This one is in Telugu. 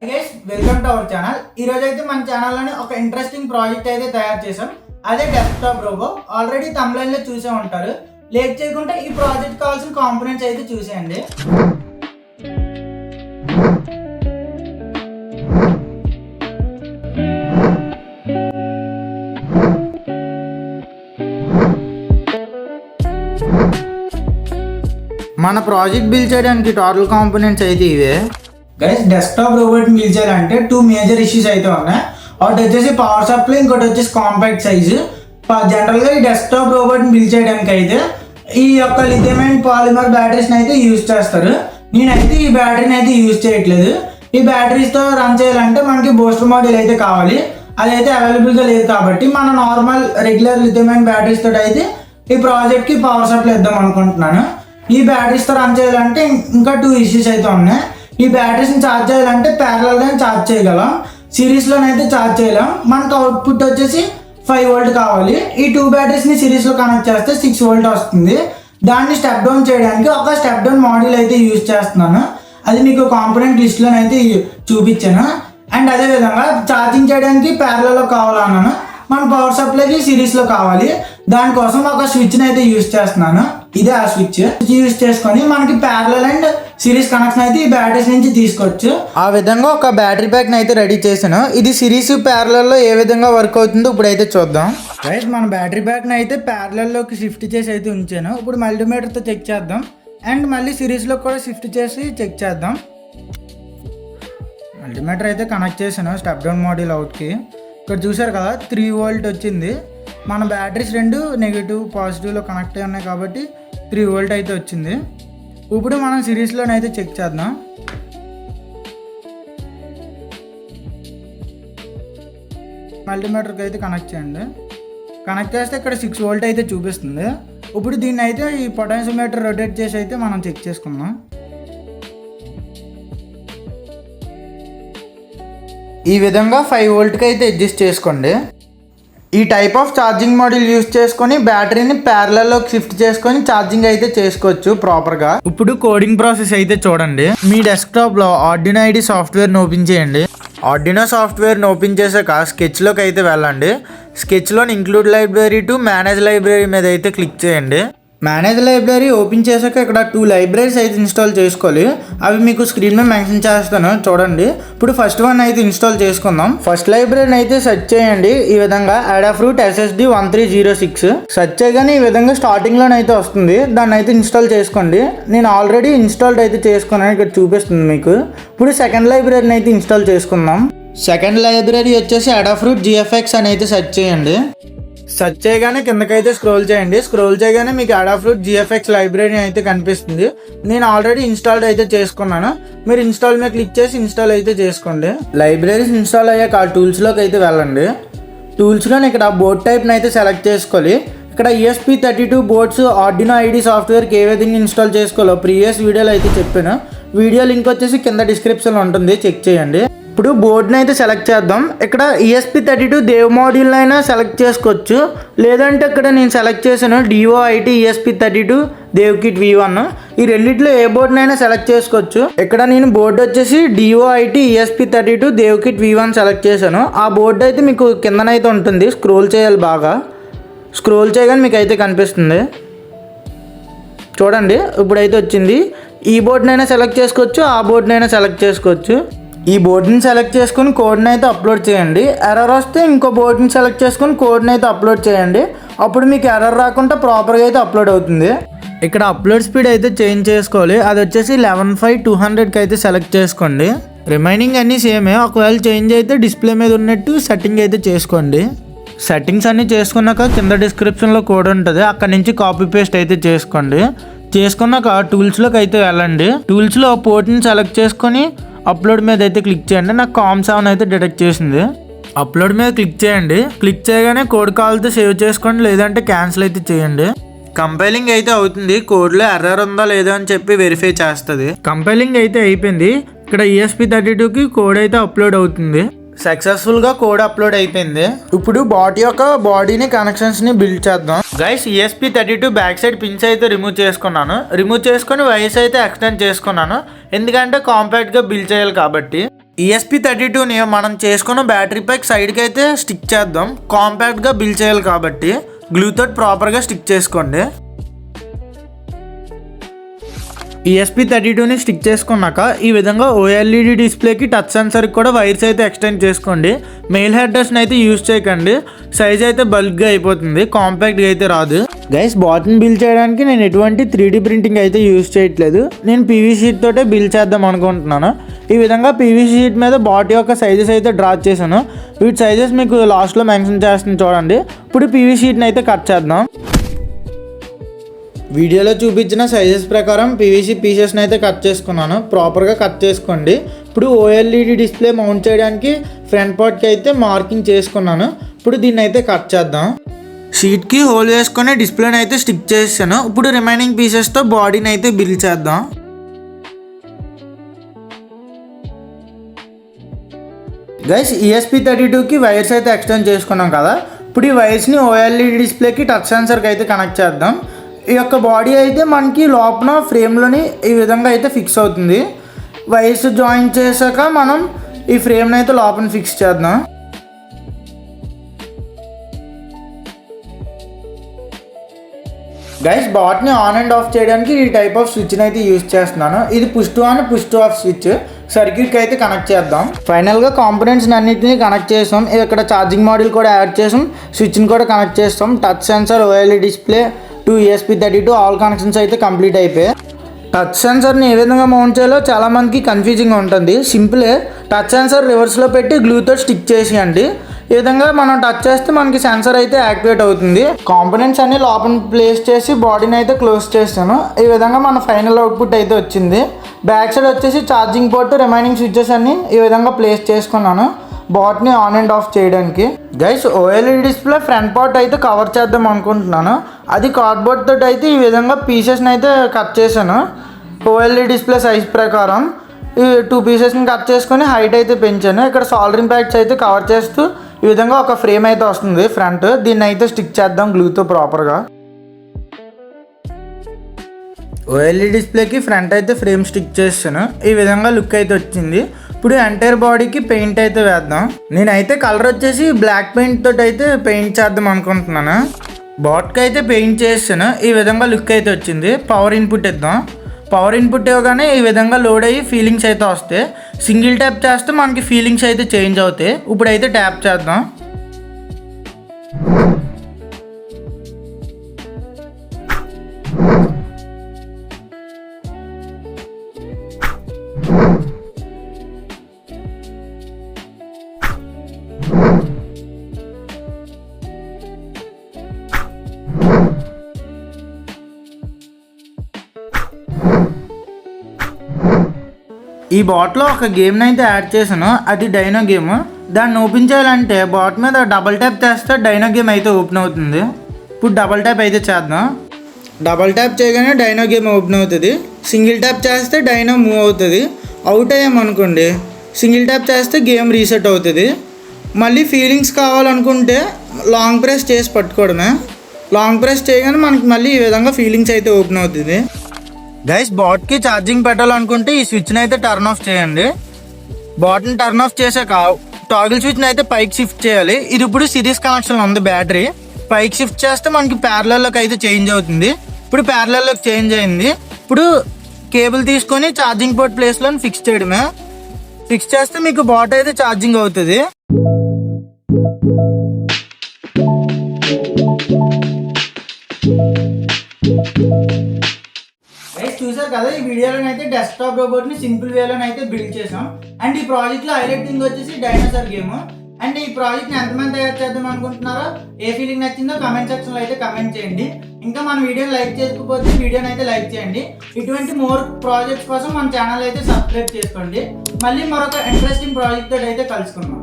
Guys welcome to our channel. ఈ రోజు అయితే మన ఛానల్లోనే ఒక ఇంట్రెస్టింగ్ ప్రాజెక్ట్ అయితే తయారు చేసాం. అదే డెస్క్టాప్ రోబో. ఆల్రెడీ తమ్లైన్ లో చూసే ఉంటారు. లేట్ చేయకుండా ఈ ప్రాజెక్ట్ కావాల్సిన కాంపోనెంట్స్ అయితే చూసేయండి. మన ప్రాజెక్ట్ బిల్డ్ చేయడానికి టోటల్ కాంపోనెంట్స్ అయితే ఇవే. గైస్ డెస్క్టాప్ రోబోట్ బిల్డ్ చేయాలంటే 2 మేజర్ ఇష్యూస్ అయితే ఉన్నాయి. ఒకటి వచ్చేసి పవర్ సప్లై, ఇంకోటి వచ్చేసి కాంపాక్ట్ సైజు. జనరల్గా ఈ డెస్క్టాప్ రోబోట్ బిల్డ్ చేయడానికి అయితే ఈ యొక్క లిథియం అండ్ పాలిమర్ బ్యాటరీస్ని అయితే యూజ్ చేస్తారు. నేనైతే ఈ బ్యాటరీని అయితే యూజ్ చేయట్లేదు. ఈ బ్యాటరీస్తో రన్ చేయాలంటే మనకి బూస్టర్ మోడల్ అయితే కావాలి. అదైతే అవైలబుల్గా లేదు కాబట్టి మన normal regular lithium and batteries తోటి అయితే ఈ ప్రాజెక్ట్కి పవర్ సప్లై ఇద్దాం అనుకుంటున్నాను. ఈ బ్యాటరీస్తో రన్ చేయాలంటే ఇంకా 2 ఇష్యూస్ అయితే ఉన్నాయి. ఈ బ్యాటరీస్ని ఛార్జ్ చేయాలంటే ప్యారలల్గానే ఛార్జ్ చేయగలం, సిరీస్లోనైతే ఛార్జ్ చేయలేం. మనకు అవుట్పుట్ వచ్చేసి 5 వోల్ట్ కావాలి. ఈ 2 బ్యాటరీస్ని సిరీస్లో కనెక్ట్ చేస్తే 6 వోల్ట్ వస్తుంది. దాన్ని స్టెప్ డౌన్ చేయడానికి ఒక స్టెప్ డౌన్ మోడల్ అయితే యూజ్ చేస్తున్నాను. అది మీకు కాంపోనెంట్ లిస్ట్లోనైతే చూపించాను. అండ్ అదేవిధంగా ఛార్జింగ్ చేయడానికి ప్యారలలో కావాలన్నాను. మన పవర్ సప్లైకి సిరీస్లో కావాలి. దానికోసం ఒక స్విచ్ని అయితే యూజ్ చేస్తున్నాను. ఇదే ఆ స్విచ్ యూజ్ చేసుకొని మనకి ప్యారలల్ అండ్ సిరీస్ కనెక్షన్ అయితే ఈ బ్యాటరీస్ నుంచి తీసుకోవచ్చు. ఆ విధంగా ఒక బ్యాటరీ ప్యాక్ని అయితే రెడీ చేశాను. ఇది సిరీస్ ప్యారలల్లో ఏ విధంగా వర్క్ అవుతుందో ఇప్పుడైతే చూద్దాం. రైట్, మన బ్యాటరీ ప్యాక్ని అయితే ప్యారలల్లోకి షిఫ్ట్ చేసి అయితే ఉంచాను. ఇప్పుడు మల్టీమీటర్తో చెక్ చేద్దాం. అండ్ మళ్ళీ సిరీస్లో కూడా షిఫ్ట్ చేసి చెక్ చేద్దాం. మల్టీమీటర్ అయితే కనెక్ట్ చేశాను స్టెప్ డౌన్ మోడల్ అవుట్కి. ఇక్కడ చూసారు కదా 3 వోల్ట్ వచ్చింది. మన బ్యాటరీస్ 2 నెగిటివ్ పాజిటివ్లో కనెక్ట్ అయి ఉన్నాయి కాబట్టి 3 వోల్ట్ అయితే వచ్చింది. ఇప్పుడు మనం సిరీస్లోనైతే చెక్ చేద్దాం. మల్టీమీటర్కి అయితే కనెక్ట్ చేయండి. కనెక్ట్ చేస్తే ఇక్కడ 6 వోల్ట్ అయితే చూపిస్తుంది. ఇప్పుడు దీన్ని అయితే ఈ పొటెన్షియోమీటర్ రొటేట్ చేసి అయితే మనం చెక్ చేసుకుందాం. ఈ విధంగా 5 వోల్ట్కి అయితే అడ్జస్ట్ చేసుకోండి. ఈ type of charging model use చేసుకొని బ్యాటరీని ప్యారలల్లోకి షిఫ్ట్ చేసుకొని ఛార్జింగ్ అయితే చేసుకోవచ్చు ప్రాపర్గా. ఇప్పుడు కోడింగ్ ప్రాసెస్ అయితే చూడండి. మీ డెస్క్టాప్లో ఆర్డినో ఐడి సాఫ్ట్వేర్ని ఓపెన్ చేయండి. ఆర్డినో సాఫ్ట్వేర్ని ఓపెన్ చేశాక స్కెచ్లోకి అయితే వెళ్ళండి. స్కెచ్లోని include library to manage library మీద అయితే క్లిక్ చేయండి. మేనేజ్ లైబ్రరీ ఓపెన్ చేశాక ఇక్కడ 2 లైబ్రరీస్ అయితే ఇన్స్టాల్ చేసుకోవాలి. అవి మీకు స్క్రీన్ మీద మెన్షన్ చేస్తాను చూడండి. ఇప్పుడు ఫస్ట్ వన్ అయితే ఇన్స్టాల్ చేసుకుందాం. ఫస్ట్ లైబ్రరీని అయితే సెర్చ్ చేయండి. ఈ విధంగా Adafruit SSD 1306 సెర్చ్ చేయగానే ఈ విధంగా స్టార్టింగ్లోనైతే వస్తుంది. దాన్ని అయితే ఇన్స్టాల్ చేసుకోండి. నేను ఆల్రెడీ ఇన్స్టాల్ అయితే చేసుకున్నాను, ఇక్కడ చూపిస్తుంది మీకు. ఇప్పుడు సెకండ్ లైబ్రరీని అయితే ఇన్స్టాల్ చేసుకుందాం. సెకండ్ లైబ్రరీ వచ్చేసి Adafruit GFX అని అయితే సెర్చ్ చేయండి. సెర్చ్ చేయగానే కిందకైతే స్క్రోల్ చేయండి. స్క్రోల్ చేయగానే మీకు Adafruit GFX లైబ్రరీ అయితే కనిపిస్తుంది. నేను ఆల్రెడీ ఇన్స్టాల్ అయితే చేసుకున్నాను. మీరు ఇన్స్టాల్ మీద క్లిక్ చేసి ఇన్స్టాల్ అయితే చేసుకోండి. లైబ్రరీస్ ఇన్స్టాల్ అయ్యాక ఆ టూల్స్లోకి అయితే వెళ్ళండి. టూల్స్లో ఇక్కడ బోర్డ్ టైప్ని అయితే సెలెక్ట్ చేసుకోవాలి. ఇక్కడ ESP32 బోర్డ్స్ ఆర్డినో ఐడి సాఫ్ట్వేర్కి ఏ విధంగా ఇన్స్టాల్ చేసుకోవాలో ప్రీవియస్ వీడియోలో అయితే చెప్పాను. వీడియో లింక్ వచ్చేసి కింద డిస్క్రిప్షన్లో ఉంటుంది, చెక్ చేయండి. ఇప్పుడు బోర్డ్ని అయితే సెలెక్ట్ చేద్దాం. ఇక్కడ ESP32 దేవ్ మోడ్యూల్ని అయినా సెలెక్ట్ చేసుకోవచ్చు. లేదంటే ఇక్కడ నేను సెలెక్ట్ చేశాను DOIT ESP32 Dev kit V1. ఈ రెండిట్లో ఏ బోర్డ్నైనా సెలెక్ట్ చేసుకోవచ్చు. ఇక్కడ నేను బోర్డు వచ్చేసి DOIT ESP32 Dev kit V1 select చేశాను. ఆ బోర్డు అయితే మీకు కిందనైతే ఉంటుంది. స్క్రోల్ చేయాలి, బాగా స్క్రోల్ చేయగానే మీకు అయితే కనిపిస్తుంది చూడండి. ఇప్పుడైతే వచ్చింది. ఈ బోర్డునైనా సెలెక్ట్ చేసుకోవచ్చు, ఆ బోర్డునైనా సెలెక్ట్ చేసుకోవచ్చు. ఈ బోర్డుని సెలెక్ట్ చేసుకుని కోడ్ని అయితే అప్లోడ్ చేయండి. ఎర్రర్ వస్తే ఇంకో బోర్డుని సెలెక్ట్ చేసుకుని కోడ్ని అయితే అప్లోడ్ చేయండి. అప్పుడు మీకు ఎర్రర్ రాకుండా ప్రాపర్గా అయితే అప్లోడ్ అవుతుంది. ఇక్కడ అప్లోడ్ స్పీడ్ అయితే చేంజ్ చేసుకోవాలి. అది వచ్చేసి 11/200కి అయితే సెలెక్ట్ చేసుకోండి. రిమైనింగ్ అన్నీ సేమే. ఒకవేళ చేంజ్ అయితే డిస్ప్లే మీద ఉన్నట్టు సెట్టింగ్ అయితే చేసుకోండి. సెట్టింగ్స్ అన్నీ చేసుకున్నాక కింద డిస్క్రిప్షన్లో కోడ్ ఉంటుంది, అక్కడ నుంచి కాపీ పేస్ట్ అయితే చేసుకోండి. చేసుకున్నాక టూల్స్లోకి అయితే వెళ్ళండి. టూల్స్లో పోర్ట్ని సెలెక్ట్ చేసుకొని అప్లోడ్ మీద అయితే క్లిక్ చేయండి. నాకు COM7 అయితే డిటెక్ట్ చేసింది. అప్లోడ్ మీద క్లిక్ చేయండి. క్లిక్ చేయగానే కోడ్ కాల్తో సేవ్ చేసుకోండి, లేదంటే క్యాన్సిల్ అయితే చేయండి. కంపైలింగ్ అయితే అవుతుంది. కోడ్లో ఎర్రర్ ఉందా లేదా అని చెప్పి వెరిఫై చేస్తుంది. కంపైలింగ్ అయితే అయిపోయింది. ఇక్కడ ESP32కి కోడ్ అయితే అప్లోడ్ అవుతుంది. సక్సెస్ఫుల్గా కోడ్ అప్లోడ్ అయిపోయింది. ఇప్పుడు బాడీని కనెక్షన్స్ని బిల్డ్ చేద్దాం. Guys ESP32 back side pins అయితే రిమూవ్ చేసుకున్నాను. రిమూవ్ చేసుకొని వైర్స్ అయితే ఎక్స్టెండ్ చేసుకున్నాను, ఎందుకంటే కాంపాక్ట్గా బిల్డ్ చేయాలి కాబట్టి. ESP32ని మనం చేసుకున్న బ్యాటరీ ప్యాక్ సైడ్కి అయితే స్టిక్ చేద్దాం. కాంపాక్ట్గా బిల్డ్ చేయాలి కాబట్టి గ్లూతో ప్రాపర్గా స్టిక్ చేసుకోండి. ESP32ని స్టిక్ చేసుకున్నాక ఈ విధంగా OLED డిస్ప్లేకి టచ్ సెన్సర్కి కూడా వైర్స్ అయితే ఎక్స్టెండ్ చేసుకోండి. మెయిల్ హెడర్స్ని అయితే యూజ్ చేయకండి, సైజ్ అయితే బల్క్గా అయిపోతుంది, కాంపాక్ట్గా అయితే రాదు. గైస్ బాట్ని బిల్డ్ చేయడానికి నేను ఎటువంటి 3D ప్రింటింగ్ అయితే యూజ్ చేయట్లేదు. నేను PVC షీట్ తోటే బిల్డ్ చేద్దాం అనుకుంటున్నాను. ఈ విధంగా PVC షీట్ మీద బాట్ యొక్క సైజెస్ అయితే డ్రా చేశాను. వీటి సైజెస్ మీకు లాస్ట్లో మెన్షన్ చేస్తాను చూడండి. ఇప్పుడు PVC షీట్ని అయితే కట్ చేద్దాం. వీడియోలో చూపించిన సైజెస్ ప్రకారం PVC పీసెస్ని అయితే కట్ చేసుకున్నాను. ప్రాపర్గా కట్ చేసుకోండి. ఇప్పుడు OLED డిస్ప్లే మౌంట్ చేయడానికి ఫ్రంట్ పార్ట్కి అయితే మార్కింగ్ చేసుకున్నాను. ఇప్పుడు దీన్ని అయితే కట్ చేద్దాం. షీట్కి హోల్ వేసుకొని డిస్ప్లేని అయితే స్టిక్ చేసాను. ఇప్పుడు రిమైనింగ్ పీసెస్తో బాడీని అయితే బిల్డ్ చేద్దాం. గైస్ ESP32కి వైర్స్ అయితే ఎక్స్టెండ్ చేసుకున్నాం కదా. ఇప్పుడు ఈ వైర్స్ని OLED డిస్ప్లేకి టచ్ సెన్సర్కి అయితే కనెక్ట్ చేద్దాం. ఈ యొక్క బాడీ అయితే మనకి లోపల ఫ్రేమ్లోని ఈ విధంగా అయితే ఫిక్స్ అవుతుంది. వైర్స్ జాయిన్ చేశాక మనం ఈ ఫ్రేమ్ని అయితే లోపల ఫిక్స్ చేద్దాం. గైస్ బాట్ని ఆన్ అండ్ ఆఫ్ చేయడానికి ఈ టైప్ ఆఫ్ స్విచ్ని అయితే యూజ్ చేస్తున్నాను. ఇది push to on push to off switch. సర్క్యూట్కి అయితే కనెక్ట్ చేద్దాం. ఫైనల్గా కాంపోనెంట్స్ అన్నింటినీ కనెక్ట్ చేసాం. ఇక్కడ ఛార్జింగ్ మాడ్యూల్ కూడా యాడ్ చేసాం, స్విచ్ని కూడా కనెక్ట్ చేస్తాం. Touch sensor, OLED display to ESP32 all connections అయితే కంప్లీట్ అయిపోయాయి. టచ్ సెన్సర్ని ఏ విధంగా మౌంట్ చేయాలో చాలామందికి కన్ఫ్యూజింగ్ ఉంటుంది. సింపులే, టచ్ సెన్సర్ రివర్స్లో పెట్టి గ్లూతో స్టిక్ చేసేయండి. ఈ విధంగా మనం టచ్ చేస్తే మనకి సెన్సర్ అయితే యాక్టివేట్ అవుతుంది. కాంపోనెంట్స్ అన్ని లోపల ప్లేస్ చేసి బాడీని అయితే క్లోజ్ చేస్తాను. ఈ విధంగా మన ఫైనల్ అవుట్పుట్ అయితే వచ్చింది. బ్యాక్ సైడ్ వచ్చేసి ఛార్జింగ్ పోర్ట్, రిమైనింగ్ స్విచ్చెస్ అన్ని ఈ విధంగా ప్లేస్ చేసుకున్నాను బాట్ని ఆన్ అండ్ ఆఫ్ చేయడానికి. Guys OLED display front part అయితే కవర్ చేద్దాం అనుకుంటున్నాను. అది కార్డ్బోర్డ్ తోటి అయితే ఈ విధంగా పీసెస్ని అయితే కట్ చేశాను. OLED డిస్ప్లే సైజ్ ప్రకారం ఈ 2 పీసెస్ని కట్ చేసుకొని హైట్ అయితే పెంచాను. ఇక్కడ సాల్డరింగ్ ప్యాడ్స్ అయితే కవర్ చేస్తూ ఈ విధంగా ఒక ఫ్రేమ్ అయితే వస్తుంది ఫ్రంట్. దీన్ని అయితే స్టిక్ చేద్దాం గ్లూతో ప్రాపర్గా. OLED డిస్ప్లేకి ఫ్రంట్ అయితే ఫ్రేమ్ స్టిక్ చేస్తాను. ఈ విధంగా లుక్ అయితే వచ్చింది. ఇప్పుడు ఎంటైర్ బాడీకి పెయింట్ అయితే వేద్దాం. నేనైతే కలర్ వచ్చేసి బ్లాక్ పెయింట్ తోటి అయితే పెయింట్ చేద్దాం అనుకుంటున్నాను. బాట్కి అయితే పెయింట్ చేస్తాను. ఈ విధంగా లుక్ అయితే వచ్చింది. పవర్ ఇన్పుట్ ఇద్దాం. పవర్ ఇన్పుట్ ఇవ్వగానే ఈ విధంగా లోడ్ అయ్యి ఫీలింగ్స్ అయితే వస్తాయి. సింగిల్ ట్యాప్ చేస్తే మనకి ఫీలింగ్స్ అయితే చేంజ్ అవుతాయి. ఇప్పుడైతే ట్యాప్ చేద్దాం. ఈ బాట్లో ఒక గేమ్ని అయితే యాడ్ చేశాను, అది డైనో గేమ్. దాన్ని ఓపెన్ చేయాలంటే బాట్ మీద డబల్ ట్యాప్ చేస్తే డైనో గేమ్ అయితే ఓపెన్ అవుతుంది. ఇప్పుడు డబల్ ట్యాప్ అయితే చేద్దాం. డబల్ ట్యాప్ చేయగానే డైనో గేమ్ ఓపెన్ అవుతుంది. సింగిల్ ట్యాప్ చేస్తే డైనో మూవ్ అవుతుంది. అవుట్ అయ్యామనుకోండి, సింగిల్ ట్యాప్ చేస్తే గేమ్ రీసెట్ అవుతుంది. మళ్ళీ ఫీలింగ్స్ కావాలనుకుంటే లాంగ్ ప్రెస్ చేసి పట్టుకోవడమే. లాంగ్ ప్రెస్ చేయగానే మనకి మళ్ళీ ఈ విధంగా ఫీలింగ్స్ అయితే ఓపెన్ అవుతుంది. గైస్ బాట్కి ఛార్జింగ్ పెట్టాలనుకుంటే ఈ స్విచ్ని అయితే టర్న్ ఆఫ్ చేయండి. బాట్ని టర్న్ ఆఫ్ చేసాక టాగిల్ స్విచ్ని అయితే పైకి షిఫ్ట్ చేయాలి. ఇది ఇప్పుడు సిరీస్ కనెక్షన్ ఉంది. బ్యాటరీ పైకి షిఫ్ట్ చేస్తే మనకి ప్యారలల్లోకి అయితే చేంజ్ అవుతుంది. ఇప్పుడు ప్యారలల్లోకి చేంజ్ అయింది. ఇప్పుడు కేబుల్ తీసుకొని ఛార్జింగ్ పోర్ట్ ప్లేస్లో ఫిక్స్ చేయడమే. ఫిక్స్ చేస్తే మీకు బాట్ అయితే ఛార్జింగ్ అవుతుంది. చూసారు కదా, ఈ వీడియోలోనైతే డెస్క్టాప్ రోబోట్ని సింపుల్ వేలోనైతే బిల్డ్ చేసాం. అండ్ ఈ ప్రాజెక్ట్లో హైలైట్ థింగ్ వచ్చేసి డైనోసార్ గేమ్. అండ్ ఈ ప్రాజెక్ట్ని ఎంతమంది తయారు చేద్దాం అనుకుంటున్నారో, ఏ ఫీలింగ్ నచ్చిందో కమెంట్ సెక్షన్లో అయితే కమెంట్ చేయండి. ఇంకా మన వీడియోని లైక్ చేసుకోకపోతే వీడియోని అయితే లైక్ చేయండి. ఇటువంటి మోర్ ప్రాజెక్ట్స్ కోసం మన ఛానల్ అయితే సబ్స్క్రైబ్ చేసుకోండి. మళ్ళీ మరొక ఇంట్రెస్టింగ్ ప్రాజెక్ట్ తోటి అయితే కలుసుకుందాం.